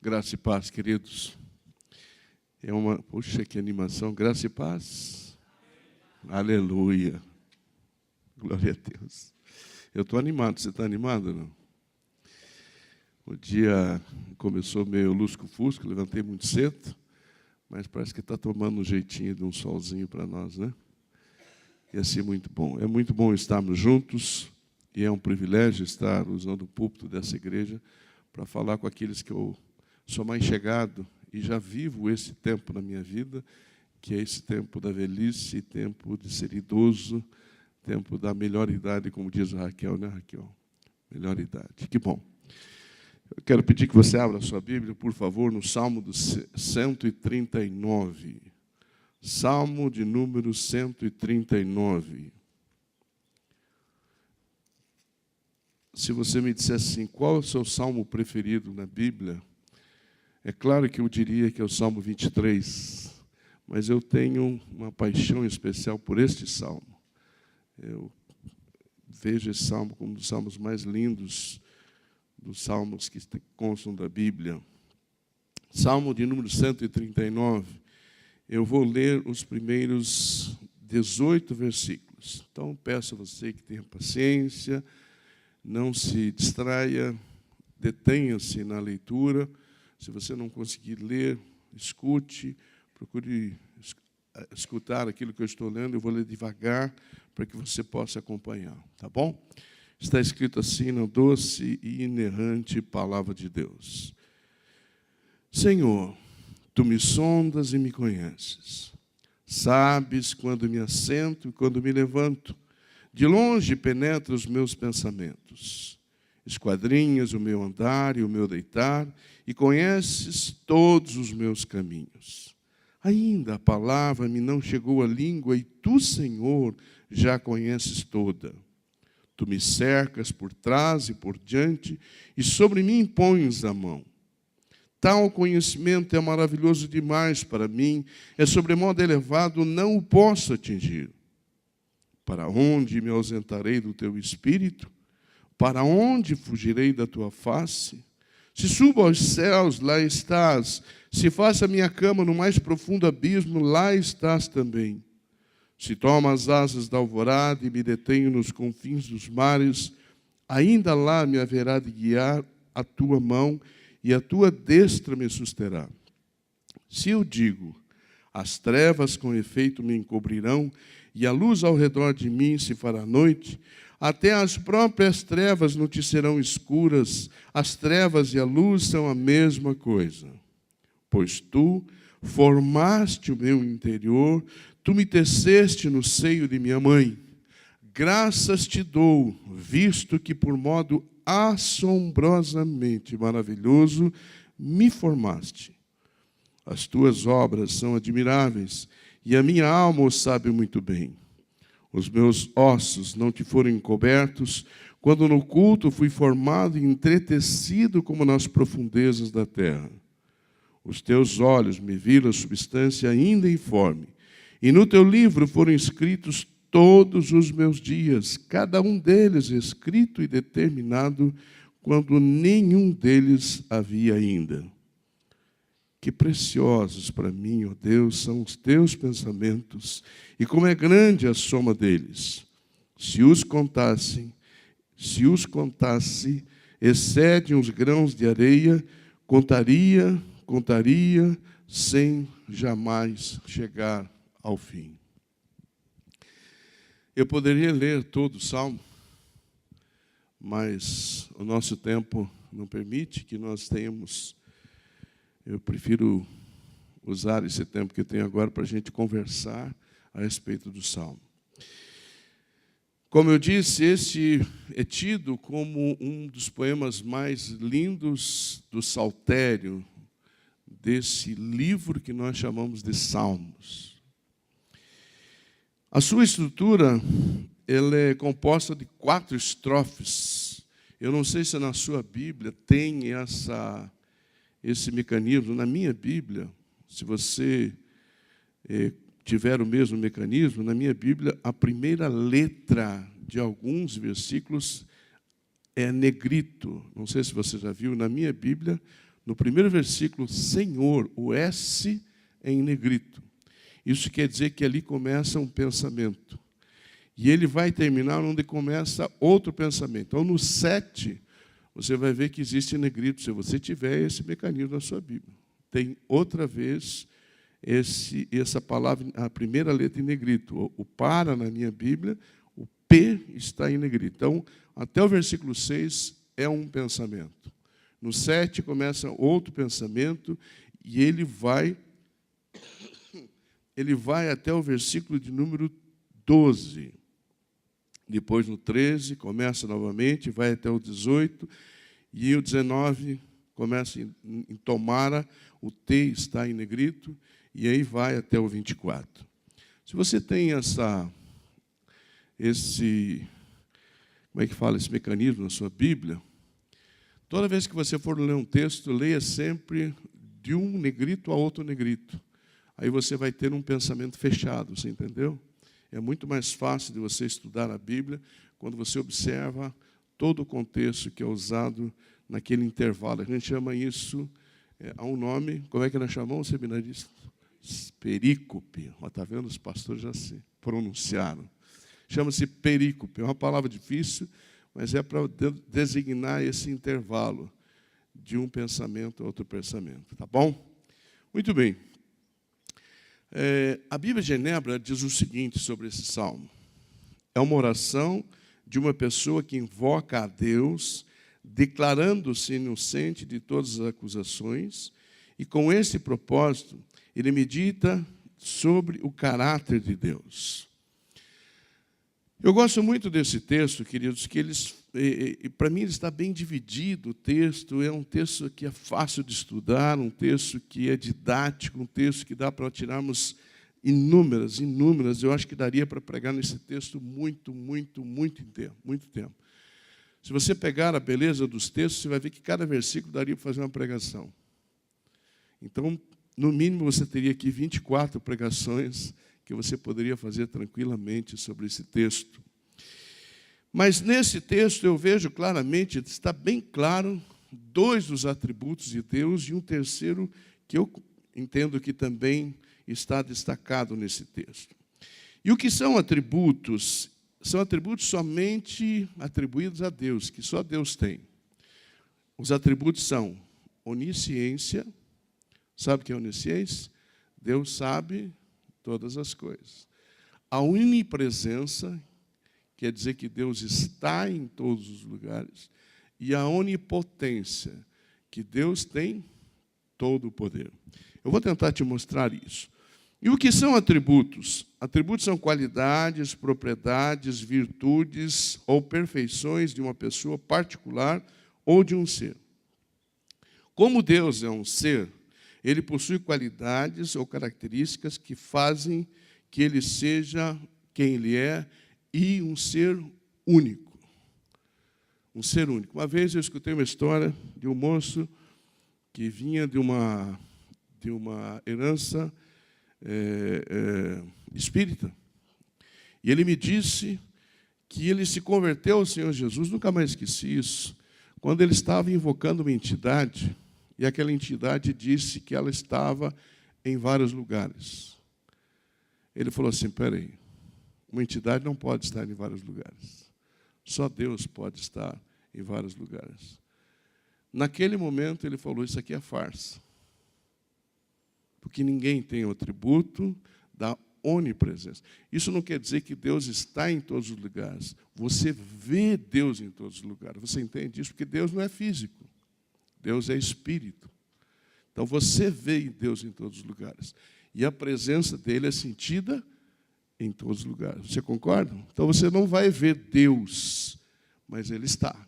Graça e paz, queridos. Puxa, que animação. Graça e paz. Aleluia. Glória a Deus. Eu estou animado. Você está animado, não? O dia começou meio lusco-fusco, levantei muito cedo, mas parece que está tomando um jeitinho de um solzinho para nós, né? E assim, muito bom. É muito bom estarmos juntos, e é um privilégio estar usando o púlpito dessa igreja para falar com aqueles que eu sou mais chegado e já vivo esse tempo na minha vida, que é esse tempo da velhice, tempo de ser idoso, tempo da melhor idade, como diz a Raquel, né, Raquel? Melhor idade. Que bom. Eu quero pedir que você abra a sua Bíblia, por favor, no Salmo do 139. Salmo de número 139. Se você me dissesse assim, qual é o seu salmo preferido na Bíblia? É claro que eu diria que é o Salmo 23, mas eu tenho uma paixão especial por este salmo. Eu vejo esse salmo como um dos salmos mais lindos dos salmos que constam da Bíblia. Salmo de número 139. Eu vou ler os primeiros 18 versículos. Então, peço a você que tenha paciência, não se distraia, detenha-se na leitura. Se você não conseguir ler, escute, procure escutar aquilo que eu estou lendo. Eu vou ler devagar para que você possa acompanhar, tá bom? Está escrito assim na doce e inerrante palavra de Deus. Senhor, Tu me sondas e me conheces. Sabes quando me assento e quando me levanto. De longe penetra os meus pensamentos. Esquadrinhas o meu andar e o meu deitar, e conheces todos os meus caminhos. Ainda a palavra me não chegou à língua, e Tu, Senhor, já conheces toda. Tu me cercas por trás e por diante, e sobre mim pões a mão. Tal conhecimento é maravilhoso demais para mim, é sobremodo elevado, não o posso atingir. Para onde me ausentarei do Teu Espírito? Para onde fugirei da Tua face? Se subo aos céus, lá estás. Se faço a minha cama no mais profundo abismo, lá estás também. Se tomo as asas da alvorada e me detenho nos confins dos mares, ainda lá me haverá de guiar a Tua mão e a Tua destra me susterá. Se eu digo, as trevas com efeito me encobrirão, e a luz ao redor de mim se fará noite, até as próprias trevas não te serão escuras, as trevas e a luz são a mesma coisa. Pois Tu formaste o meu interior, Tu me teceste no seio de minha mãe. Graças Te dou, visto que por modo assombrosamente maravilhoso me formaste. As Tuas obras são admiráveis, e a minha alma o sabe muito bem. Os meus ossos não Te foram encobertos, quando no culto fui formado e entretecido como nas profundezas da terra. Os Teus olhos me viram a substância ainda informe, e no Teu livro foram escritos todos os meus dias, cada um deles escrito e determinado, quando nenhum deles havia ainda. Que preciosos para mim, ó Deus, são os Teus pensamentos, e como é grande a soma deles. Se os contasse, excedem os grãos de areia, contaria, sem jamais chegar ao fim. Eu poderia ler todo o Salmo, mas o nosso tempo não permite que nós tenhamos. Eu prefiro usar esse tempo que eu tenho agora para a gente conversar a respeito do Salmo. Como eu disse, este é tido como um dos poemas mais lindos do Saltério, desse livro que nós chamamos de Salmos. A sua estrutura, ela é composta de 4 estrofes. Eu não sei se na sua Bíblia tem esse mecanismo. Na minha Bíblia, se você tiver o mesmo mecanismo, na minha Bíblia, a primeira letra de alguns versículos é negrito. Não sei se você já viu, na minha Bíblia, No primeiro versículo, Senhor, o S é em negrito. Isso quer dizer que ali começa um pensamento. E ele vai terminar onde começa outro pensamento. Então, no 7, você vai ver que existe em negrito, se você tiver esse mecanismo na sua Bíblia. Tem outra vez essa palavra, a primeira letra em negrito. O para na minha Bíblia, o P está em negrito. Então, até o versículo 6 é um pensamento. No 7 começa outro pensamento e ele vai até o versículo de número 12. Depois, no 13, começa novamente, vai até o 18, e o 19 começa em tomara, o T está em negrito, e aí vai até o 24. Se você tem esse mecanismo na sua Bíblia, toda vez que você for ler um texto, leia sempre de um negrito a outro negrito. Aí você vai ter um pensamento fechado, você entendeu? É muito mais fácil de você estudar a Bíblia quando você observa todo o contexto que é usado naquele intervalo. A gente chama isso, há um nome, como é que nós chamamos, seminarista? Perícope. Está vendo? Os pastores já se pronunciaram. Chama-se perícope. É uma palavra difícil, mas é para designar esse intervalo de um pensamento a outro pensamento. Tá bom? Muito bem. A Bíblia de Genebra diz o seguinte sobre esse salmo. É uma oração de uma pessoa que invoca a Deus, declarando-se inocente de todas as acusações, e com esse propósito, ele medita sobre o caráter de Deus. Eu gosto muito desse texto, queridos, que para mim ele está bem dividido o texto, é um texto que é fácil de estudar, um texto que é didático, um texto que dá para tirarmos inúmeras, eu acho que daria para pregar nesse texto muito tempo. Se você pegar a beleza dos textos, você vai ver que cada versículo daria para fazer uma pregação. Então, no mínimo, você teria aqui 24 pregações que você poderia fazer tranquilamente sobre esse texto. Mas nesse texto eu vejo claramente, está bem claro, 2 dos atributos de Deus e um terceiro que eu entendo que também está destacado nesse texto. E o que são atributos? São atributos somente atribuídos a Deus, que só Deus tem. Os atributos são onisciência. Sabe o que é onisciência? Deus sabe todas as coisas. A onipresença, quer dizer que Deus está em todos os lugares. E a onipotência, que Deus tem todo o poder. Eu vou tentar te mostrar isso. E o que são atributos? Atributos são qualidades, propriedades, virtudes ou perfeições de uma pessoa particular ou de um ser. Como Deus é um ser, ele possui qualidades ou características que fazem que ele seja quem ele é e um ser único. Um ser único. Uma vez eu escutei uma história de um moço que vinha de uma herança espírita. E ele me disse que ele se converteu ao Senhor Jesus, nunca mais esqueci isso, quando ele estava invocando uma entidade, e aquela entidade disse que ela estava em vários lugares. Ele falou assim, espera aí, uma entidade não pode estar em vários lugares. Só Deus pode estar em vários lugares. Naquele momento ele falou, isso aqui é farsa. Porque ninguém tem o atributo da onipresença. Isso não quer dizer que Deus está em todos os lugares. Você vê Deus em todos os lugares. Você entende isso? Porque Deus não é físico. Deus é espírito. Então, você vê Deus em todos os lugares. E a presença dele é sentida em todos os lugares. Você concorda? Então, você não vai ver Deus, mas ele está.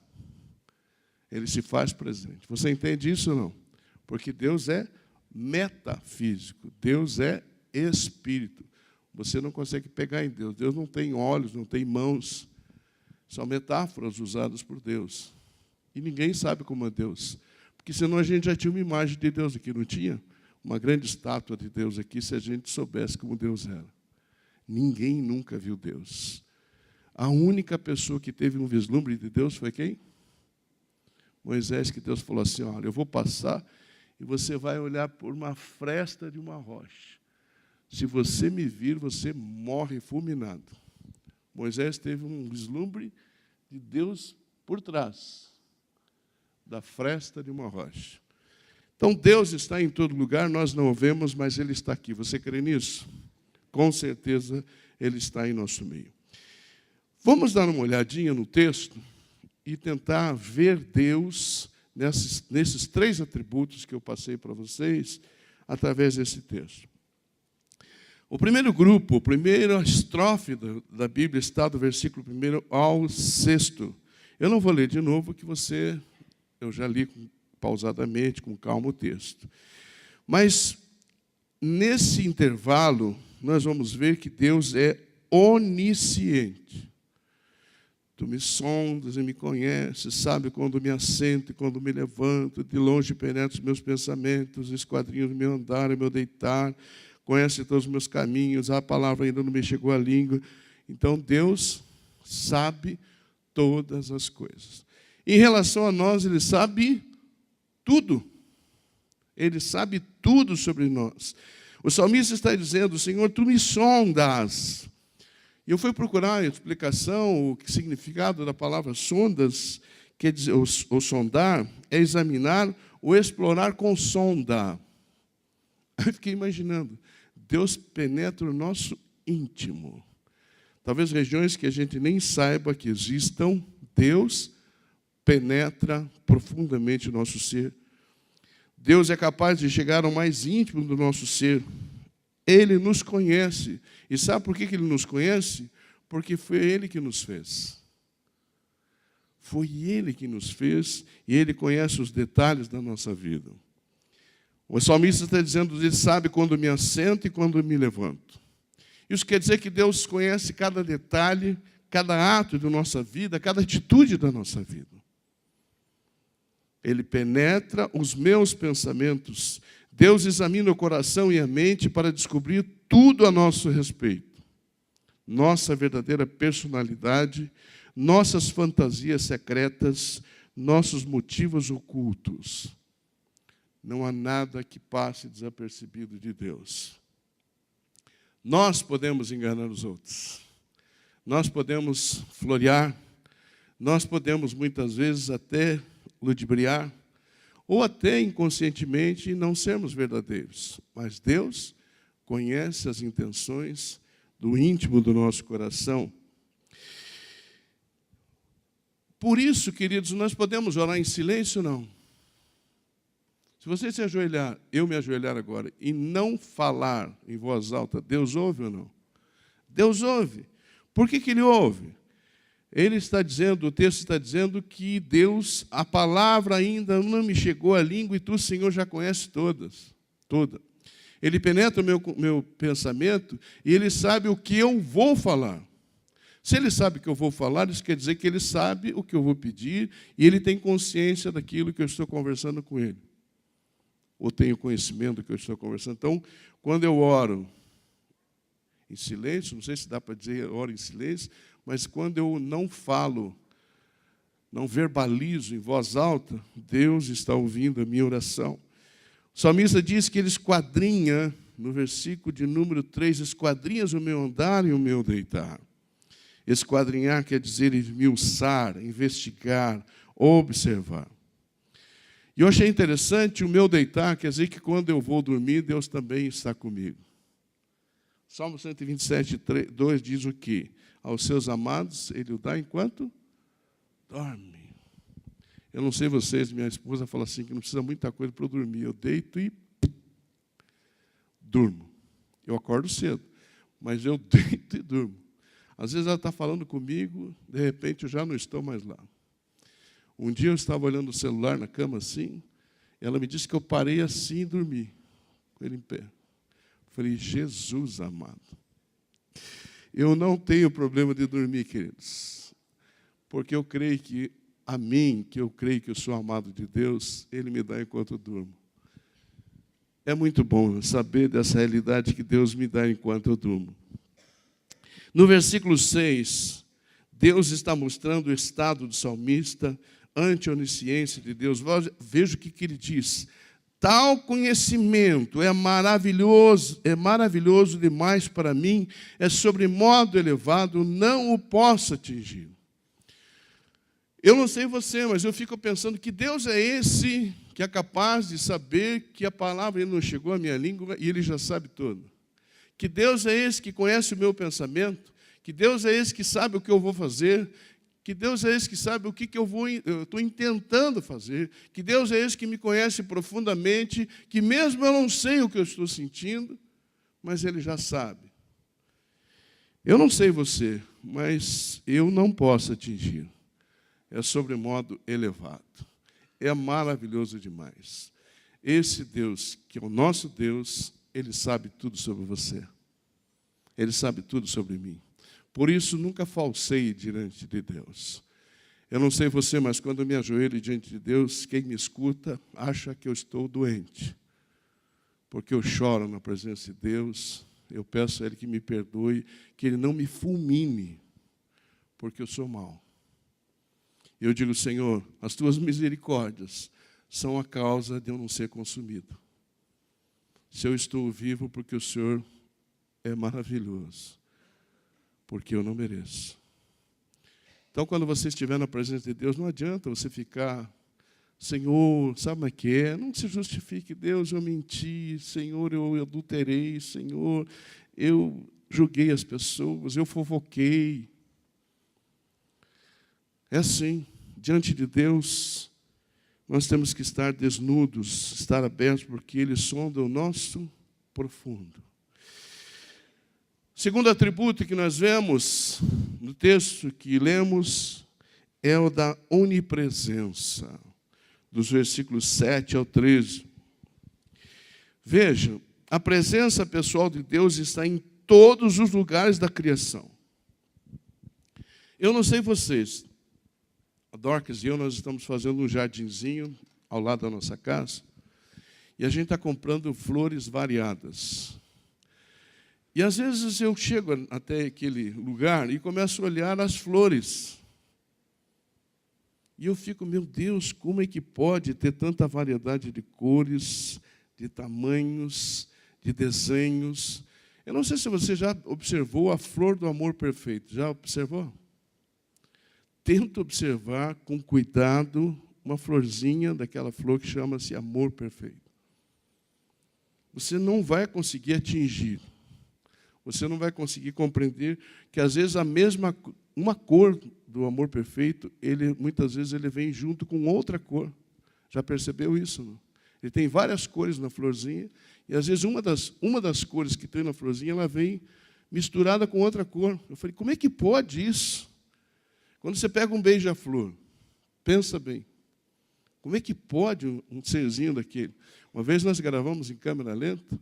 Ele se faz presente. Você entende isso ou não? Porque Deus é metafísico. Deus é espírito. Você não consegue pegar em Deus. Deus não tem olhos, não tem mãos. São metáforas usadas por Deus. E ninguém sabe como é Deus. Porque senão a gente já tinha uma imagem de Deus aqui, não tinha? Uma grande estátua de Deus aqui, se a gente soubesse como Deus era. Ninguém nunca viu Deus. A única pessoa que teve um vislumbre de Deus foi quem? Moisés, que Deus falou assim, olha, eu vou passar e você vai olhar por uma fresta de uma rocha. Se você me vir, você morre fulminado. Moisés teve um vislumbre de Deus por trás da fresta de uma rocha. Então, Deus está em todo lugar, nós não o vemos, mas Ele está aqui. Você crê nisso? Com certeza, Ele está em nosso meio. Vamos dar uma olhadinha no texto e tentar ver Deus nesses 3 atributos que eu passei para vocês, através desse texto. O primeiro grupo, a primeira estrofe da Bíblia está do versículo 1 ao 6º. Eu não vou ler de novo, que eu já li pausadamente, com calma o texto. Mas, nesse intervalo, nós vamos ver que Deus é onisciente. Tu me sondas e me conheces, sabe quando me assento e quando me levanto, de longe penetra os meus pensamentos, esquadrinhos o meu andar e o meu deitar, conhece todos os meus caminhos, a palavra ainda não me chegou à língua. Então, Deus sabe todas as coisas. Em relação a nós, Ele sabe tudo. Ele sabe tudo sobre nós. O salmista está dizendo, Senhor, Tu me sondas. E eu fui procurar a explicação, o significado da palavra sondas, quer dizer, ou sondar, é examinar ou explorar com sonda. Aí eu fiquei imaginando, Deus penetra o nosso íntimo. Talvez regiões que a gente nem saiba que existam, Deus penetra profundamente o nosso ser. Deus é capaz de chegar ao mais íntimo do nosso ser. Ele nos conhece. E sabe por que Ele nos conhece? Porque foi Ele que nos fez. Foi Ele que nos fez e Ele conhece os detalhes da nossa vida. O salmista está dizendo, Ele sabe quando me assento e quando me levanto. Isso quer dizer que Deus conhece cada detalhe, cada ato da nossa vida, cada atitude da nossa vida. Ele penetra os meus pensamentos. Deus examina o coração e a mente para descobrir tudo a nosso respeito. Nossa verdadeira personalidade, nossas fantasias secretas, nossos motivos ocultos. Não há nada que passe desapercebido de Deus. Nós podemos enganar os outros. Nós podemos florear. Nós podemos, muitas vezes, até ludibriar, ou até inconscientemente não sermos verdadeiros. Mas Deus conhece as intenções do íntimo do nosso coração. Por isso, queridos, nós podemos orar em silêncio ou não? Se você se ajoelhar, eu me ajoelhar agora, e não falar em voz alta, Deus ouve ou não? Deus ouve. Por que Ele ouve? Ele está dizendo, o texto está dizendo que Deus, a palavra ainda não me chegou à língua e Tu, Senhor, já conhece toda. Ele penetra o meu pensamento e Ele sabe o que eu vou falar. Se Ele sabe o que eu vou falar, isso quer dizer que Ele sabe o que eu vou pedir e Ele tem consciência daquilo que eu estou conversando com Ele. Ou tenho conhecimento do que eu estou conversando. Então, quando eu oro em silêncio, não sei se dá para dizer oro em silêncio, mas quando eu não falo, não verbalizo em voz alta, Deus está ouvindo a minha oração. O salmista diz que Ele esquadrinha, no versículo de número 3, esquadrinhas o meu andar e o meu deitar. Esquadrinhar quer dizer esmiuçar, investigar, observar. E eu achei interessante, o meu deitar quer dizer que quando eu vou dormir, Deus também está comigo. Salmo 127, 2 diz o quê? Aos seus amados, Ele o dá enquanto dorme. Eu não sei vocês, minha esposa fala assim, que não precisa muita coisa para eu dormir. Eu deito e durmo. Eu acordo cedo, mas eu deito e durmo. Às vezes ela está falando comigo, de repente eu já não estou mais lá. Um dia eu estava olhando o celular na cama assim, ela me disse que eu parei assim e dormi, com ele em pé. Falei, Jesus amado. Eu não tenho problema de dormir, queridos, porque eu creio que a mim, que eu creio que eu sou amado de Deus, Ele me dá enquanto eu durmo. É muito bom saber dessa realidade que Deus me dá enquanto eu durmo. No versículo 6, Deus está mostrando o estado do salmista, ante a onisciência de Deus. Veja o que ele diz. Tal conhecimento é maravilhoso demais para mim, é sobremodo elevado, não o posso atingir. Eu não sei você, mas eu fico pensando que Deus é esse que é capaz de saber que a palavra ainda não chegou à minha língua e Ele já sabe tudo. Que Deus é esse que conhece o meu pensamento, que Deus é esse que sabe o que eu vou fazer, que Deus é esse que sabe o que eu estou intentando fazer, que Deus é esse que me conhece profundamente, que mesmo eu não sei o que eu estou sentindo, mas Ele já sabe. Eu não sei você, mas eu não posso atingir. É sobremodo elevado. É maravilhoso demais. Esse Deus, que é o nosso Deus, Ele sabe tudo sobre você. Ele sabe tudo sobre mim. Por isso, nunca falseie diante de Deus. Eu não sei você, mas quando eu me ajoelho diante de Deus, quem me escuta acha que eu estou doente. Porque eu choro na presença de Deus, eu peço a Ele que me perdoe, que Ele não me fulmine, porque eu sou mau. Eu digo, Senhor, as tuas misericórdias são a causa de eu não ser consumido. Se eu estou vivo, porque o Senhor é maravilhoso, porque eu não mereço. Então, quando você estiver na presença de Deus, não adianta você ficar, Senhor, sabe o que é? Não se justifique, Deus, eu menti, Senhor, eu adulterei, Senhor, eu julguei as pessoas, eu fofoquei. É assim, diante de Deus, nós temos que estar desnudos, estar abertos, porque Ele sonda o nosso profundo. Segundo atributo que nós vemos no texto que lemos é o da onipresença, dos versículos 7 ao 13. Veja, a presença pessoal de Deus está em todos os lugares da criação. Eu não sei vocês, a Dorcas e eu, nós estamos fazendo um jardinzinho ao lado da nossa casa, e a gente está comprando flores variadas. E às vezes eu chego até aquele lugar e começo a olhar as flores. E eu fico, meu Deus, como é que pode ter tanta variedade de cores, de tamanhos, de desenhos? Eu não sei se você já observou a flor do amor perfeito. Já observou? Tenta observar com cuidado uma florzinha daquela flor que chama-se amor perfeito. Você não vai conseguir atingir. Você não vai conseguir compreender que, às vezes, uma cor do amor perfeito, muitas vezes ele vem junto com outra cor. Já percebeu isso? Não? Ele tem várias cores na florzinha, e, às vezes, uma das cores que tem na florzinha, ela vem misturada com outra cor. Eu falei, como é que pode isso? Quando você pega um beija-flor, pensa bem, como é que pode um serzinho daquele? Uma vez nós gravamos em câmera lenta,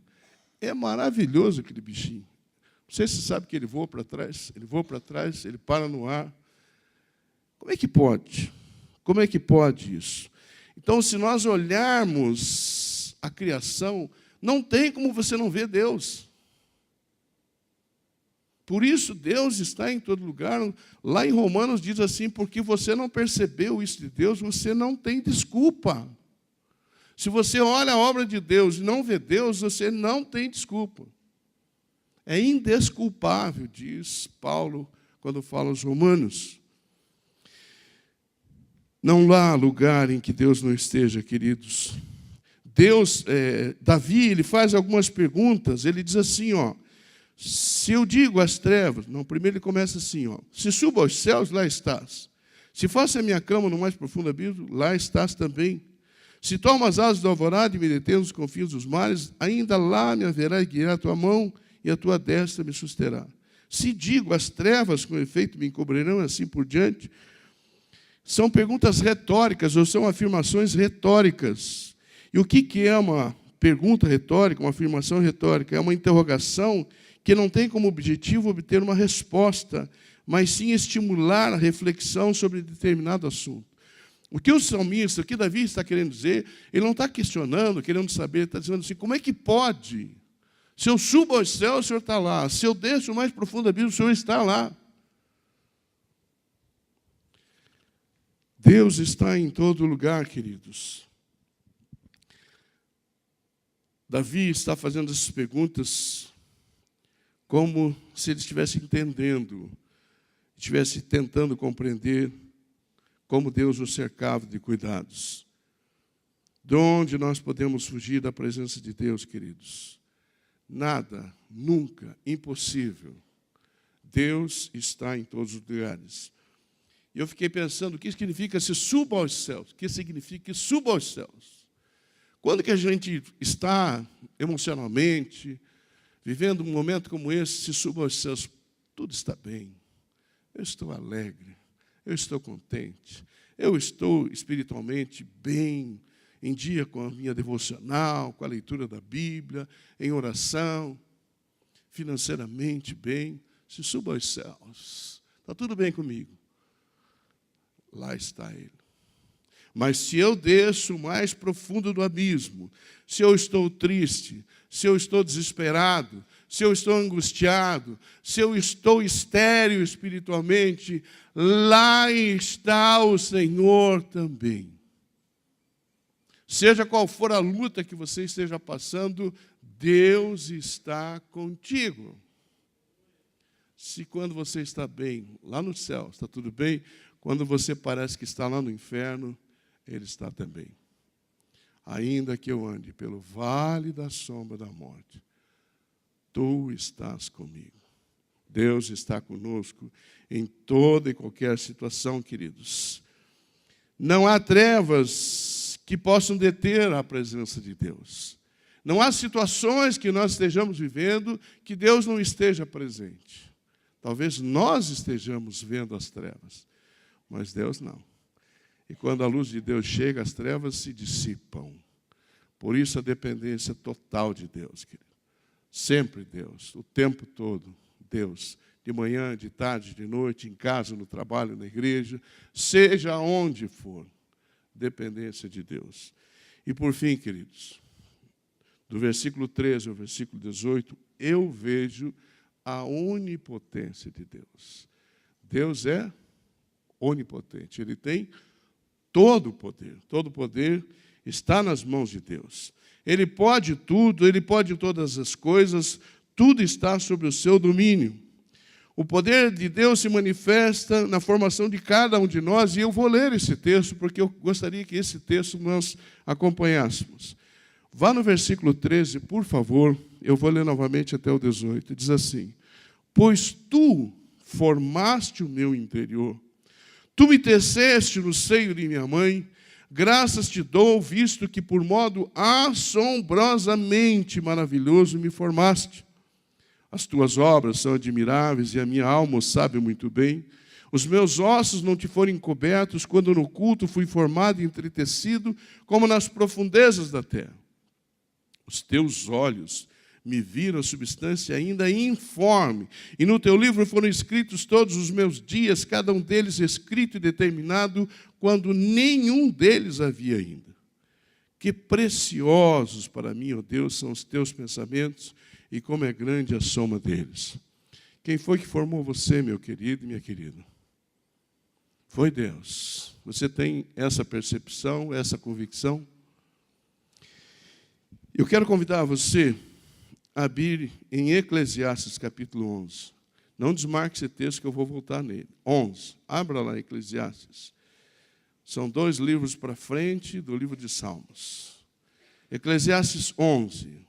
é maravilhoso aquele bichinho. Não sei se você sabe que ele voa para trás, ele para no ar. Como é que pode? Como é que pode isso? Então, se nós olharmos a criação, não tem como você não ver Deus. Por isso, Deus está em todo lugar. Lá em Romanos diz assim, porque você não percebeu isso de Deus, você não tem desculpa. Se você olha a obra de Deus e não vê Deus, você não tem desculpa. É indesculpável, diz Paulo, quando fala aos Romanos. Não há lugar em que Deus não esteja, queridos. Davi, ele faz algumas perguntas, ele diz assim, se eu digo às trevas, primeiro ele começa assim, se subo aos céus, lá estás. Se faço a minha cama no mais profundo abismo, lá estás também. Se tomo as asas do alvorada e me detendo nos confins dos mares, ainda lá me haverá guiar a tua mão, e a tua destra me susterá. Se digo, as trevas com efeito me encobrirão, assim por diante, são perguntas retóricas, ou são afirmações retóricas. E o que é uma pergunta retórica, uma afirmação retórica? É uma interrogação que não tem como objetivo obter uma resposta, mas sim estimular a reflexão sobre determinado assunto. O que o salmista, o que Davi está querendo dizer, ele não está questionando, querendo saber, ele está dizendo assim, como é que pode? Se eu subo aos céus, o Senhor está lá. Se eu desço o mais profundo abismo, o Senhor está lá. Deus está em todo lugar, queridos. Davi está fazendo essas perguntas como se ele estivesse entendendo, estivesse tentando compreender como Deus o cercava de cuidados. De onde nós podemos fugir da presença de Deus, queridos? Nada, nunca, impossível. Deus está em todos os lugares. E eu fiquei pensando, o que significa se suba aos céus? O que significa que suba aos céus? Quando que a gente está emocionalmente, vivendo um momento como esse, se suba aos céus, tudo está bem. Eu estou alegre, eu estou contente, eu estou espiritualmente bem, em dia com a minha devocional, com a leitura da Bíblia, em oração, financeiramente bem, se suba aos céus. Está tudo bem comigo. Lá está Ele. Mas se eu desço mais profundo do abismo, se eu estou triste, se eu estou desesperado, se eu estou angustiado, se eu estou estéril espiritualmente, lá está o Senhor também. Seja qual for a luta que você esteja passando, Deus está contigo. Se quando você está bem, lá no céu, está tudo bem, quando você parece que está lá no inferno, Ele está também. Ainda que eu ande pelo vale da sombra da morte, Tu estás comigo. Deus está conosco em toda e qualquer situação, queridos. Não há trevas que possam deter a presença de Deus. Não há situações que nós estejamos vivendo que Deus não esteja presente. Talvez nós estejamos vendo as trevas, mas Deus não. E quando a luz de Deus chega, as trevas se dissipam. Por isso a dependência total de Deus, querido. Sempre Deus, o tempo todo, Deus. De manhã, de tarde, de noite, em casa, no trabalho, na igreja, seja onde for, dependência de Deus. E por fim, queridos, do versículo 13 ao versículo 18, eu vejo a onipotência de Deus. Deus é onipotente, Ele tem todo o poder está nas mãos de Deus. Ele pode tudo, Ele pode todas as coisas, tudo está sob o seu domínio. O poder de Deus se manifesta na formação de cada um de nós, e eu vou ler esse texto, porque eu gostaria que esse texto nós acompanhássemos. Vá no versículo 13, por favor, eu vou ler novamente até o 18, diz assim: pois Tu formaste o meu interior, Tu me teceste no seio de minha mãe, graças te dou, visto que por modo assombrosamente maravilhoso me formaste. As tuas obras são admiráveis e a minha alma o sabe muito bem. Os meus ossos não te foram encobertos quando no culto fui formado e entretecido, como nas profundezas da terra. Os teus olhos me viram a substância ainda informe, e no teu livro foram escritos todos os meus dias, cada um deles escrito e determinado, quando nenhum deles havia ainda. Que preciosos para mim, ó Deus, são os teus pensamentos, e como é grande a soma deles. Quem foi que formou você, meu querido e minha querida? Foi Deus. Você tem essa percepção, essa convicção? Eu quero convidar você a abrir em Eclesiastes capítulo 11. Não desmarque esse texto que eu vou voltar nele. 11. Abra lá Eclesiastes. São 2 livros para frente do livro de Salmos. Eclesiastes 11,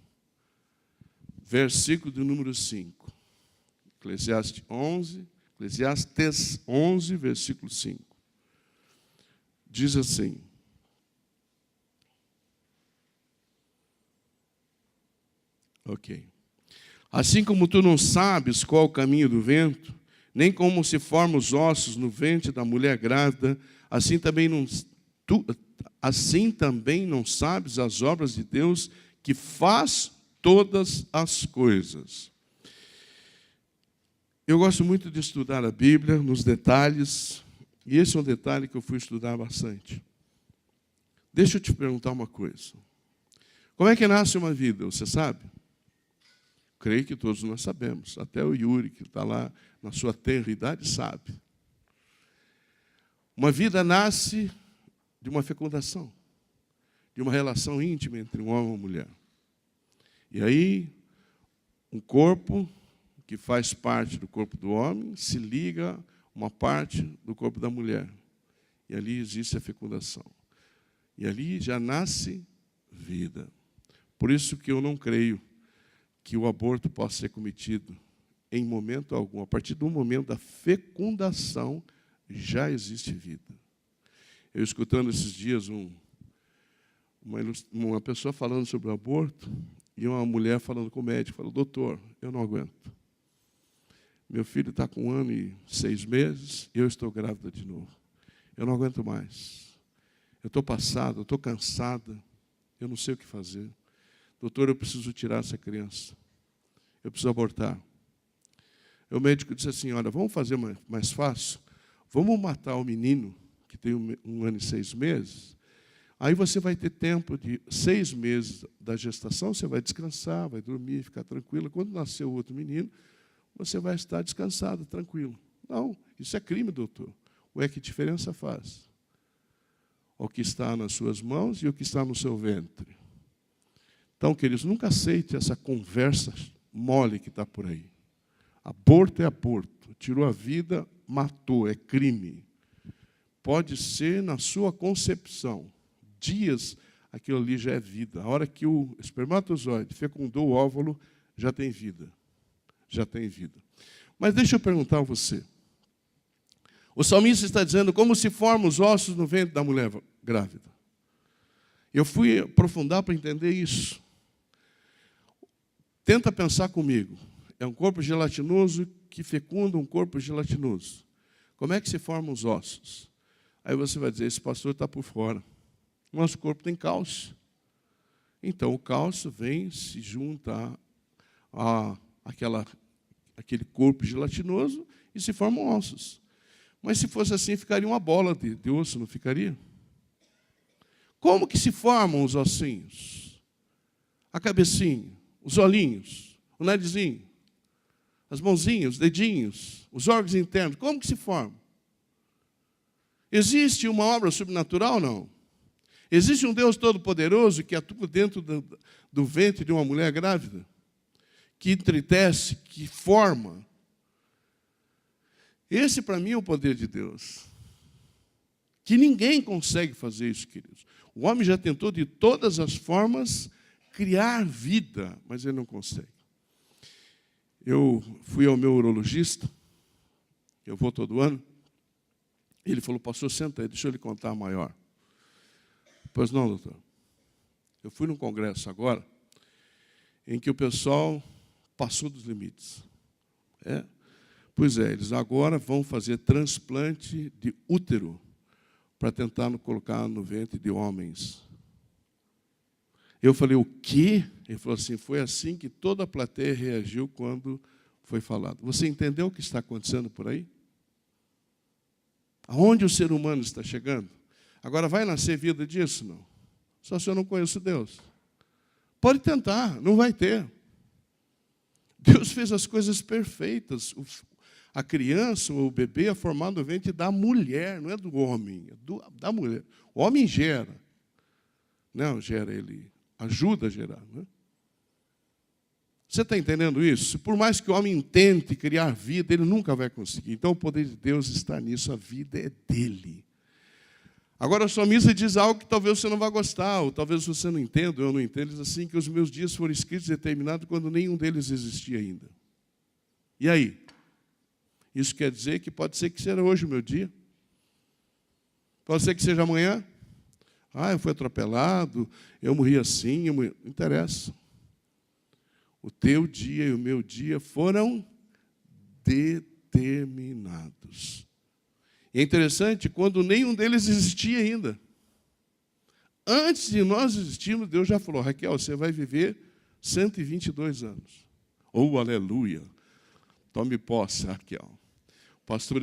versículo do número 5. Eclesiastes 11, versículo 5. Diz assim: ok. Assim como tu não sabes qual é o caminho do vento, nem como se formam os ossos no ventre da mulher grávida, assim também não sabes as obras de Deus, que faz todas as coisas. Eu gosto muito de estudar a Bíblia, nos detalhes, e esse é um detalhe que eu fui estudar bastante. Deixa eu te perguntar uma coisa. Como é que nasce uma vida, você sabe? Creio que todos nós sabemos, até o Yuri, que está lá na sua tenra idade, sabe. Uma vida nasce de uma fecundação, de uma relação íntima entre um homem e uma mulher. E aí, um corpo que faz parte do corpo do homem se liga a uma parte do corpo da mulher. E ali existe a fecundação. E ali já nasce vida. Por isso que eu não creio que o aborto possa ser cometido em momento algum. A partir do momento da fecundação, já existe vida. Eu escutando esses dias uma pessoa falando sobre o aborto, e uma mulher falando com o médico, falou: doutor, eu não aguento. Meu filho está com 1 ano e 6 meses, e eu estou grávida de novo. Eu não aguento mais. Eu estou passada, eu estou cansada, eu não sei o que fazer. Doutor, eu preciso tirar essa criança. Eu preciso abortar. O médico disse assim: olha, vamos fazer mais fácil? Vamos matar o menino, que tem 1 ano e 6 meses. Aí você vai ter tempo de 6 meses da gestação, você vai descansar, vai dormir, ficar tranquilo. Quando nascer o outro menino, você vai estar descansado, tranquilo. Não, isso é crime, doutor. Ué, que diferença faz? O que está nas suas mãos e o que está no seu ventre. Então, queridos, nunca aceite essa conversa mole que está por aí. Aborto é aborto. Tirou a vida, matou, é crime. Pode ser na sua concepção. Dias, aquilo ali já é vida. A hora que o espermatozoide fecundou o óvulo, já tem vida. Já tem vida. Mas deixa eu perguntar a você. O salmista está dizendo como se formam os ossos no ventre da mulher grávida. Eu fui aprofundar para entender isso. Tenta pensar comigo. É um corpo gelatinoso que fecunda um corpo gelatinoso. Como é que se formam os ossos? Aí você vai dizer: esse pastor está por fora. Nosso corpo tem cálcio. Então, o cálcio vem, se junta àquele corpo gelatinoso e se formam ossos. Mas se fosse assim, ficaria uma bola de osso, não ficaria? Como que se formam os ossinhos? A cabecinha, os olhinhos, o narizinho, as mãozinhas, os dedinhos, os órgãos internos. Como que se formam? Existe uma obra sobrenatural? Não. Existe um Deus todo-poderoso que atua dentro do ventre de uma mulher grávida? Que entretece, que forma. Esse, para mim, é o poder de Deus. Que ninguém consegue fazer isso, queridos. O homem já tentou de todas as formas criar vida, mas ele não consegue. Eu fui ao meu urologista, eu vou todo ano. Ele falou: pastor, senta aí, deixa eu lhe contar a maior. Pois não, doutor. Eu fui num congresso agora, em que o pessoal passou dos limites. Pois é, eles agora vão fazer transplante de útero para tentar colocar no ventre de homens. Eu falei: o quê? Ele falou assim: foi assim que toda a plateia reagiu quando foi falado. Você entendeu o que está acontecendo por aí? Aonde o ser humano está chegando? Agora, vai nascer vida disso? Não. Só se eu não conheço Deus. Pode tentar, não vai ter. Deus fez as coisas perfeitas. A criança ou o bebê é formado no ventre da mulher, não é do homem, é da mulher. O homem gera. Não, gera, ele ajuda a gerar. Não é? Você está entendendo isso? Por mais que o homem tente criar vida, ele nunca vai conseguir. Então, o poder de Deus está nisso, a vida é dele. Agora, o salmista diz algo que talvez você não vá gostar, ou talvez você não entenda, eu não entendo. Ele diz assim, que os meus dias foram escritos e determinados quando nenhum deles existia ainda. E aí? Isso quer dizer que pode ser que seja hoje o meu dia. Pode ser que seja amanhã. Eu fui atropelado, eu morri assim, não interessa. O teu dia e o meu dia foram determinados. E é interessante, quando nenhum deles existia ainda. Antes de nós existirmos, Deus já falou: Raquel, você vai viver 122 anos. Oh, aleluia! Tome posse, Raquel. O pastor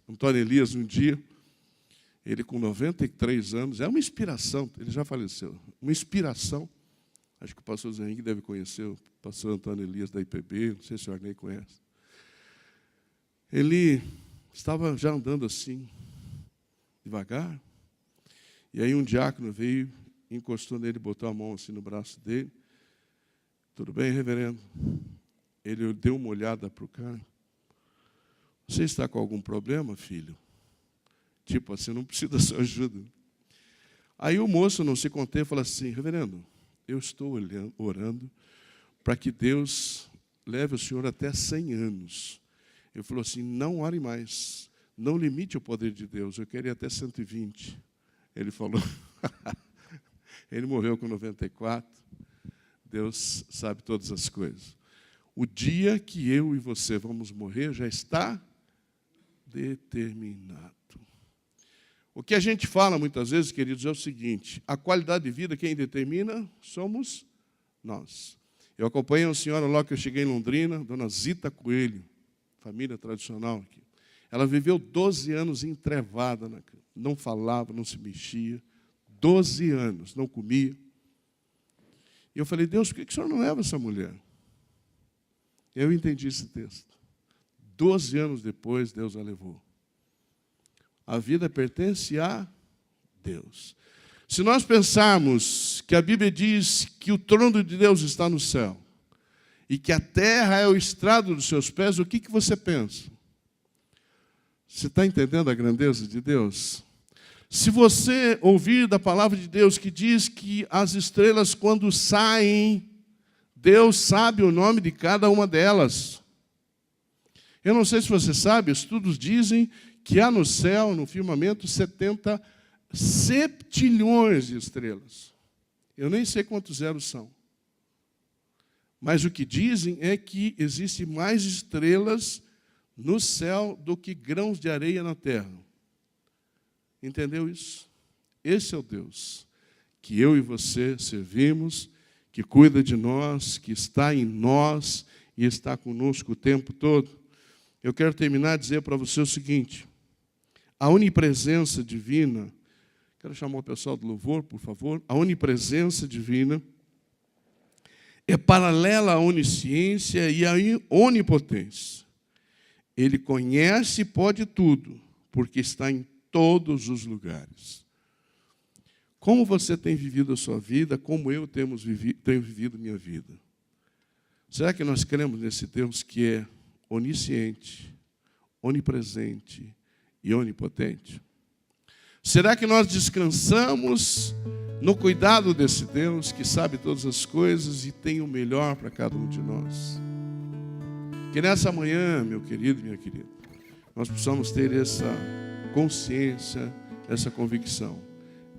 Antônio Elias, um dia, ele com 93 anos, é uma inspiração, ele já faleceu, uma inspiração. Acho que o pastor Zé Henrique deve conhecer, o pastor Antônio Elias da IPB, não sei se o Arnei conhece. Ele estava já andando assim, devagar. E aí um diácono veio, encostou nele, botou a mão assim no braço dele. Tudo bem, reverendo? Ele deu uma olhada para o cara. Você está com algum problema, filho? Tipo assim, não precisa da sua ajuda. Aí o moço, não se conteve, falou assim: reverendo, eu estou orando para que Deus leve o senhor até 100 anos. Ele falou assim: não ore mais, não limite o poder de Deus, eu quero ir até 120. Ele falou, ele morreu com 94, Deus sabe todas as coisas. O dia que eu e você vamos morrer já está determinado. O que a gente fala muitas vezes, queridos, é o seguinte: a qualidade de vida quem determina somos nós. Eu acompanhei uma senhora logo que eu cheguei em Londrina, dona Zita Coelho, família tradicional aqui. Ela viveu 12 anos entrevada na cama, não falava, não se mexia, 12 anos, não comia. E eu falei: Deus, por que o senhor não leva essa mulher? Eu entendi esse texto. 12 anos depois, Deus a levou. A vida pertence a Deus. Se nós pensarmos que a Bíblia diz que o trono de Deus está no céu e que a terra é o estrado dos seus pés, o que você pensa? Você está entendendo a grandeza de Deus? Se você ouvir da palavra de Deus que diz que as estrelas, quando saem, Deus sabe o nome de cada uma delas. Eu não sei se você sabe, estudos dizem que há no céu, no firmamento, 70 septilhões de estrelas. Eu nem sei quantos zeros são. Mas o que dizem é que existem mais estrelas no céu do que grãos de areia na terra. Entendeu isso? Esse é o Deus que eu e você servimos, que cuida de nós, que está em nós e está conosco o tempo todo. Eu quero terminar a dizer para você o seguinte: a onipresença divina, quero chamar o pessoal do louvor, por favor. A onipresença divina é paralela à onisciência e à onipotência. Ele conhece e pode tudo, porque está em todos os lugares. Como você tem vivido a sua vida, como eu tenho vivido minha vida? Será que nós cremos nesse Deus que é onisciente, onipresente e onipotente? Será que nós descansamos no cuidado desse Deus que sabe todas as coisas e tem o melhor para cada um de nós? Que nessa manhã, meu querido e minha querida, nós possamos ter essa consciência, essa convicção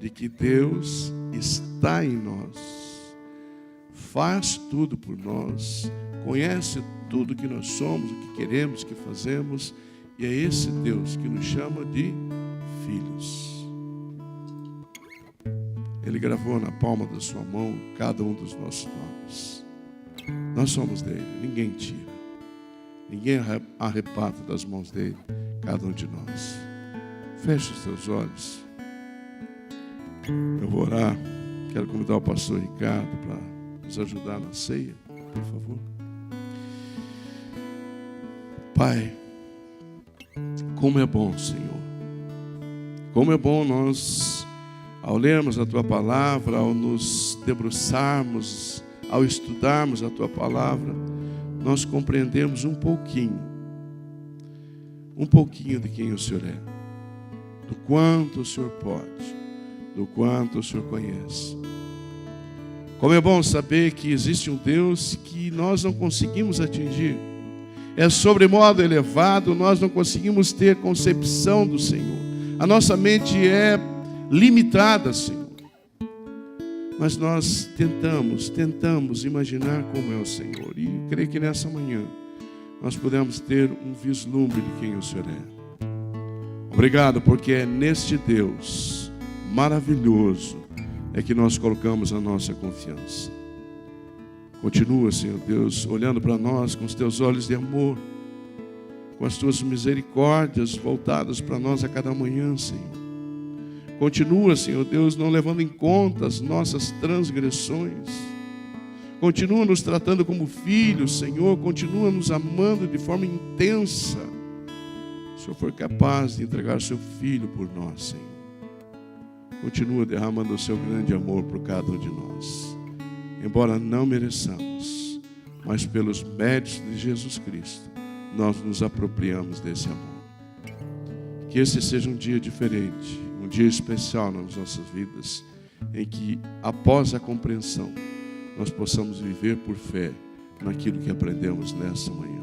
de que Deus está em nós, faz tudo por nós, conhece tudo que nós somos, o que queremos, o que fazemos, e é esse Deus que nos chama de filhos. Ele gravou na palma da sua mão cada um dos nossos nomes. Nós somos dele, ninguém tira, ninguém arrebata das mãos dele cada um de nós. Feche os teus olhos. Eu vou orar. Quero convidar o pastor Ricardo para nos ajudar na ceia, por favor. Pai, como é bom, Senhor. Como é bom nós, ao lermos a Tua palavra, ao nos debruçarmos, ao estudarmos a Tua palavra, nós compreendemos um pouquinho de quem o Senhor é, do quanto o Senhor pode, do quanto o Senhor conhece. Como é bom saber que existe um Deus que nós não conseguimos atingir, é sobremodo elevado, nós não conseguimos ter concepção do Senhor. A nossa mente é limitada, Senhor. Mas nós tentamos imaginar como é o Senhor. E creio que nessa manhã nós podemos ter um vislumbre de quem o Senhor é. Obrigado, porque é neste Deus maravilhoso é que nós colocamos a nossa confiança. Continua, Senhor Deus, olhando para nós com os Teus olhos de amor, com as Tuas misericórdias voltadas para nós a cada manhã, Senhor. Continua, Senhor Deus, não levando em conta as nossas transgressões. Continua nos tratando como filhos, Senhor. Continua nos amando de forma intensa. O Senhor foi capaz de entregar o Seu Filho por nós, Senhor. continua derramando o seu grande amor por cada um de nós. Embora não mereçamos, mas pelos méritos de Jesus Cristo, nós nos apropriamos desse amor. Que esse seja um dia diferente, um dia especial nas nossas vidas, em que, após a compreensão, nós possamos viver por fé naquilo que aprendemos nessa manhã.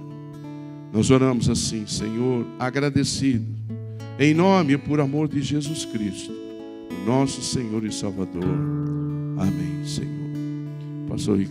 Nós oramos assim, Senhor, agradecido, em nome e por amor de Jesus Cristo, o nosso Senhor e Salvador. Amém, Senhor. Pastor Ricardo.